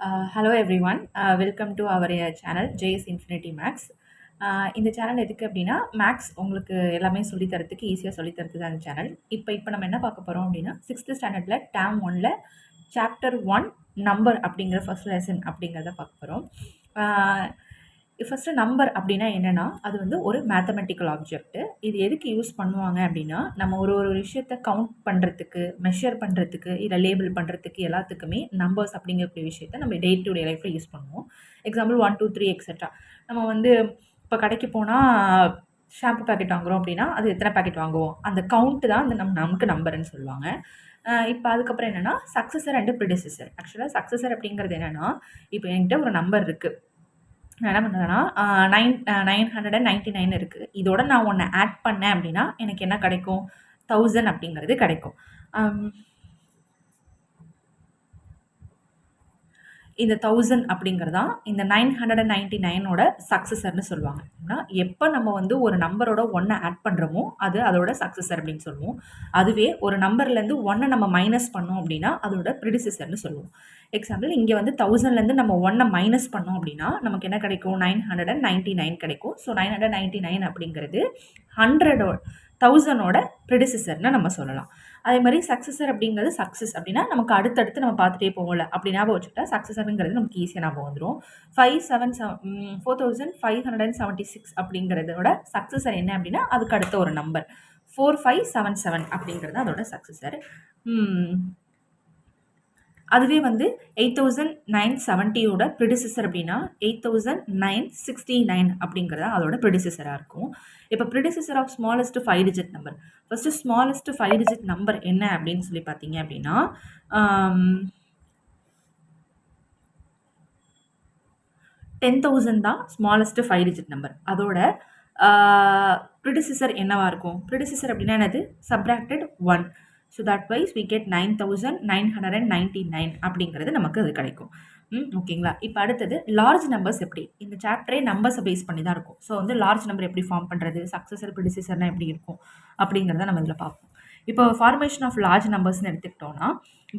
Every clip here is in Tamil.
Hello everyone. Welcome to our channel JS Infinity Max. இந்த சேனல் எதுக்கு அப்படின்னா மேக்ஸ் உங்களுக்கு எல்லாமே சொல்லித் தரத்துக்கு ஈஸியாக சொல்லித் தரது தான் இந்த சேனல். இப்போ நம்ம என்ன பார்க்க போகிறோம் அப்படின்னா சிக்ஸ்த்து ஸ்டாண்டர்டில் டேர்ம் ஒன்ல சாப்டர் 1 நம்பர் அப்படிங்கிற ஃபர்ஸ்ட் லெசன் அப்படிங்கிறத பார்க்க போகிறோம். ஃபஸ்ட்டு நம்பர் அப்படின்னா என்னென்னா அது வந்து ஒரு மேத்தமெட்டிக்கல் ஆப்ஜெக்ட்டு. இது எதுக்கு யூஸ் பண்ணுவாங்க அப்படின்னா நம்ம ஒரு ஒரு விஷயத்தை கவுண்ட் பண்ணுறதுக்கு, மெஷர் பண்ணுறதுக்கு, இல்லை லேபிள் பண்ணுறதுக்கு எல்லாத்துக்குமே நம்பர்ஸ் அப்படிங்கக்கூடிய விஷயத்த நம்ம டே டு டே லைஃப்பில் யூஸ் பண்ணுவோம். Example 1 2 3 etcetera. நம்ம வந்து இப்போ கடைக்கு போனால் ஷாம்பு பேக்கெட் வாங்குகிறோம் அப்படின்னா அது எத்தனை பேக்கெட் வாங்குவோம், அந்த கவுண்ட்டு தான் அந்த நமக்கு நம்பர்ன்னு சொல்லுவாங்க. இப்போ அதுக்கப்புறம் என்னென்னா சக்ஸஸர் அண்டு ப்ரிடிசஸர். ஆக்சுவலாக சக்ஸஸர் அப்படிங்கிறது என்னென்னா இப்போ என்கிட்ட ஒரு நம்பர் இருக்குது. நான் என்ன பண்ணுறேன்னா 999 இருக்குது. இதோட நான் ஒன்று ஆட் பண்ணேன் அப்படின்னா எனக்கு என்ன கிடைக்கும், 1000 அப்படிங்கிறது கிடைக்கும். இந்த 1000 அப்படிங்கிறதான் இந்த 999ஓட சக்ஸஸர்னு சொல்லுவாங்க. அப்படின்னா எப்போ நம்ம வந்து ஒரு நம்பரோட ஒன்றை ஆட் பண்ணுறோமோ அது அதோட சக்ஸஸர் அப்படின்னு சொல்லுவோம். அதுவே ஒரு நம்பர்லேருந்து ஒன்றை நம்ம மைனஸ் பண்ணோம் அப்படின்னா அதோட ப்ரிடிசஸர்னு சொல்லுவோம். எக்ஸாம்பிள் இங்கே வந்து 1000லேருந்து நம்ம ஒன்றை மைனஸ் பண்ணோம் அப்படின்னா நமக்கு என்ன கிடைக்கும், 999 கிடைக்கும். ஸோ 999 அப்படிங்கிறது 1000ஓட ப்ரிடிசஸர்னு நம்ம சொல்லலாம். அதே மாதிரி சக்ஸஸர் அப்படிங்கிறது சக்ஸஸ் அப்படின்னா நமக்கு அடுத்தடுத்து நம்ம பார்த்துட்டே போகல அப்படி ஞாபகம் வச்சுக்கிட்டா சக்ஸஸருங்கிறது நமக்கு ஈஸியாக ஞாபகம் வந்துடும். 4576 அப்படிங்கிறதோட சக்ஸஸர் என்ன அப்படின்னா அதுக்கு அடுத்த ஒரு நம்பர் 4577 அப்படிங்கிறது அதோட சக்ஸஸர். அதுவே வந்து 8970ஓட ப்ரிடிசஸர் அப்படின்னா 8969 அப்படிங்கிறது அதோட ப்ரிடிசஸராக இருக்கும். இப்போ predecessor of smallest 5 digit number. First smallest 5 digit number என்ன அப்படின்னு சொல்லி பார்த்தீங்க அப்படின்னா 10,000 தான் ஸ்மாலஸ்ட் 5 டிஜிட் நம்பர். அதோட ப்ரிடிசஸர் என்னவாக இருக்கும், ப்ரிடிசஸர் அப்படின்னா என்னது, subtracted 1. So that wise we get 9999 அப்படிங்கிறது நமக்கு அது கிடைக்கும். ஓகேங்களா. இப்போ அடுத்தது லார்ஜ் நம்பர்ஸ் எப்படி, இந்த சாப்டரே நம்பர்ஸை பேஸ் பண்ணி தான் இருக்கும். ஸோ வந்து லார்ஜ் நம்பர் எப்படி ஃபார்ம் பண்ணுறது, சக்ஸஸர் ப்ரிடிசஸர்னால் எப்படி இருக்கும் அப்படிங்கிறத நம்ம இதில் பார்ப்போம். இப்போ ஃபார்மேஷன் ஆஃப் லார்ஜ் நம்பர்ஸ்னு எடுத்துக்கிட்டோம்னா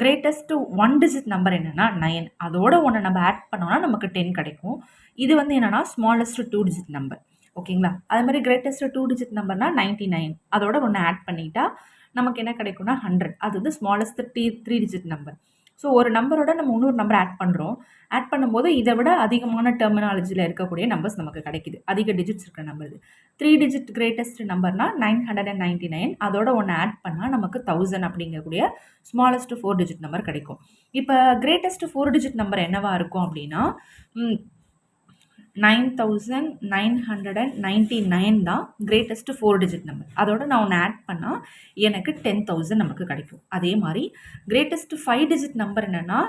கிரேட்டஸ்ட் 1 டிஜிட் நம்பர் என்னென்னா 9. அதோட ஒன்று நம்ம ஆட் பண்ணோம்னா நமக்கு 10 கிடைக்கும். இது வந்து என்னென்னா ஸ்மாலஸ்ட் 2 டிஜிட் நம்பர். ஓகேங்களா. அதே மாதிரி கிரேட்டஸ்ட் 2 டிஜிட் நம்பர்னா 99. அதோட ஒன்று ஆட் பண்ணிட்டா நமக்கு என்ன கிடைக்கும்னா 100. அது வந்து ஸ்மாலஸ்ட் 3 டிஜிட் நம்பர். ஸோ ஒரு நம்பரோட நம்ம இன்னொரு நம்பர் ஆட் பண்ணுறோம். ஆட் பண்ணும்போது இதை விட அதிகமான டெர்மினாலஜியில் இருக்கக்கூடிய நம்பர்ஸ் நமக்கு கிடைக்குது. அதிக டிஜிட்ஸ் இருக்கிற நம்பர் இது. 3 டிஜிட் கிரேட்டஸ்ட் நம்பர்னா 999. அதோட ஒன்று ஆட் பண்ணால் நமக்கு 1000 அப்படிங்கக்கூடிய ஸ்மாலஸ்ட் 4 டிஜிட் நம்பர் கிடைக்கும். இப்போ கிரேட்டஸ்ட் 4 டிஜிட் நம்பர் என்னவா இருக்கும் அப்படின்னா 9999 தான் கிரேட்டஸ்ட் 4 டிஜிட் நம்பர். அதோட நான் ஒன்று ஆட் பண்ணால் எனக்கு 10,000 நமக்கு கிடைக்கும். அதே மாதிரி கிரேட்டஸ்ட் 5 டிஜிட் நம்பர் என்னென்னா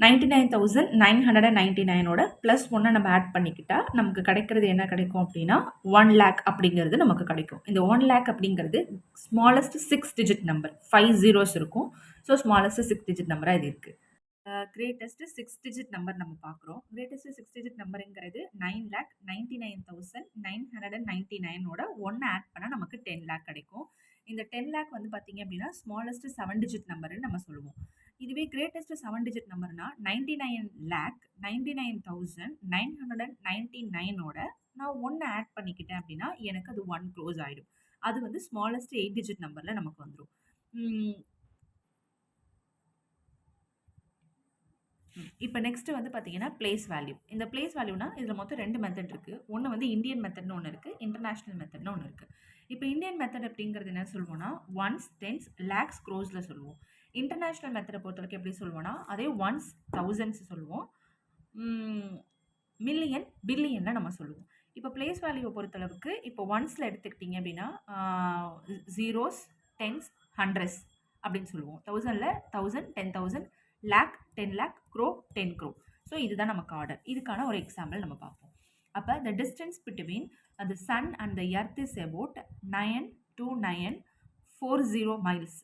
99,999ஓட ப்ளஸ் ஒன்றை நம்ம ஆட் பண்ணிக்கிட்டா நமக்கு கிடைக்கிறது என்ன கிடைக்கும் அப்படின்னா 1 lakh அப்படிங்கிறது நமக்கு கிடைக்கும். இந்த 1 lakh அப்படிங்கிறது ஸ்மாலஸ்ட் 6 டிஜிட் நம்பர், 5 zeros இருக்கும். ஸோ ஸ்மாலஸ்ட் 6 டிஜிட் நம்பராக இது இருக்குது. கிரேட்டஸ்ட் 6 டிஜிட் நம்பர் நம்ம பார்க்குறோம். கிரேட்டஸ்ட் 6 டிஜிட் நம்பருங்கிறது 9,99,999ஓட ஒன்று ஆட் பண்ணால் நமக்கு 10 lakh கிடைக்கும். இந்த 10 lakh வந்து பார்த்தீங்க அப்படின்னா ஸ்மாலஸ்ட் 7 டிஜிட் நம்பர்னு நம்ம சொல்லுவோம். இதுவே கிரேட்டஸ்ட் 7 டிஜிட் நம்பர்னா 99,99,999ஓட நான் ஒன்று ஆட் பண்ணிக்கிட்டேன் அப்படின்னா எனக்கு அது 1 க்ளோஸ் ஆகிடும். அது வந்து ஸ்மாலஸ்ட் 8 டிஜிட் நம்பரில் நமக்கு வந்துடும். இப்போ நெக்ஸ்ட் வந்து பார்த்தீங்கன்னா பிளேஸ் வேல்யூ. இந்த பிளேஸ் வேல்யூனா இதில் மொத்தம் 2 மெத்தட் இருக்குது. ஒன்று வந்து இந்தியன் மெத்தட்னு ஒன்று இருக்குது, இன்டர்நேஷ்னல் மெத்தட்னு ஒன்று இருக்குது. இப்போ இந்தியன் மெத்தட் அப்படிங்கிறது என்ன சொல்லுவோம்னா ஒன்ஸ், டென்ஸ், லேக்ஸ், க்ரோஸில் சொல்லுவோம். இன்டர்நேஷ்னல் மெத்தடை பொறுத்தவரைக்கும் எப்படி சொல்லுவோம்னா அதே ஒன்ஸ், தௌசண்ட்ஸ் சொல்லுவோம். மில்லியன், பில்லியனில் நம்ம சொல்லுவோம். இப்போ பிளேஸ் வேல்யூவை பொறுத்தளவுக்கு இப்போ ஒன்ஸில் எடுத்துக்கிட்டிங்க அப்படின்னா ஜீரோஸ், டென்ஸ், ஹண்ட்ரட்ஸ் அப்படின்னு சொல்லுவோம். 1000ல் 1000, 10,000, lakh, 10 lakh, crore, 10 crore. So இதுதான் நமக்கு ஆர்டர். இதுக்கான ஒரு எக்ஸாம்பிள் நம்ம பார்ப்போம். அப்போ the distance between the sun and the earth is about 92940 miles.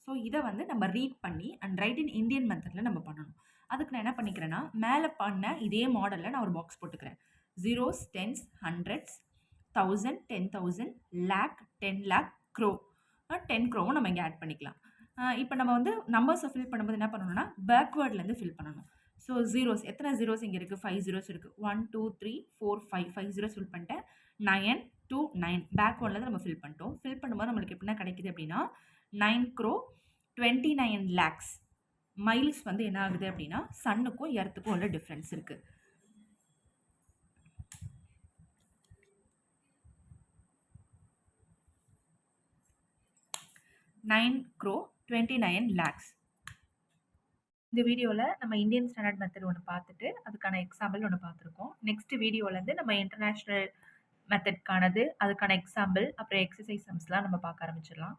So இதை வந்து நம்ம ரீட் பண்ணி அண்ட் ரைட் இன் இந்தியன் மெத்தடில் நம்ம பண்ணணும். அதுக்கு நான் என்ன பண்ணிக்கிறேன்னா மேலே பண்ண இதே மாடலில் நான் ஒரு பாக்ஸ் போட்டுக்கிறேன். Zeros, tens, hundreds, 1000, 10,000, lakh, 10 lakh, crore, 10 crore நம்ம இங்கே ஆட் பண்ணிக்கலாம். இப்ப நம்ம வந்து நம்பர்ஸ ஃபில் பண்ணும்போது என்ன பண்ணணும்னா, பேக்வேர்ட்லேருந்து ஃபில் பண்ணணும். ஸோ ஜீரோஸ் எத்தன ஜீரோஸ் இங்க இருக்கு? 5 ஜீரோஸ் இருக்கு. 1, 2, 3, 4, 5 5 ஜீரோஸ் ஃபில் பண்ணிட்டேன். 9, 2, 9 பேக்வேர்ட்லேருந்து நம்ம ஃபில் பண்ணிட்டோம். ஃபில் பண்ணும்போது நம்மளுக்கு என்ன கிடைக்குது அப்படின்னா, 9,29 lakhs மைல்ஸ் வந்து என்ன ஆகுது அப்படின்னா, சன்னுக்கும் எர்த்துக்கும் உள்ள டிஃபரன்ஸ் இருக்கு. Nine grow 29 lakhs. இந்த வீடியோவில் நம்ம இந்தியன் ஸ்டாண்டர்ட் மெத்தட் ஒன்று பார்த்துட்டு அதுக்கான எக்ஸாம்பிள் ஒன்று பார்த்துருக்கோம். நெக்ஸ்ட் வீடியோலேருந்து நம்ம இன்டர்நேஷ்னல் மெத்தட்கானது அதுக்கான எக்ஸாம்பிள் அப்புறம் எக்ஸசைஸ் சம்ஸ்லாம் நம்ம பார்க்க ஆரம்பிச்சிடலாம்.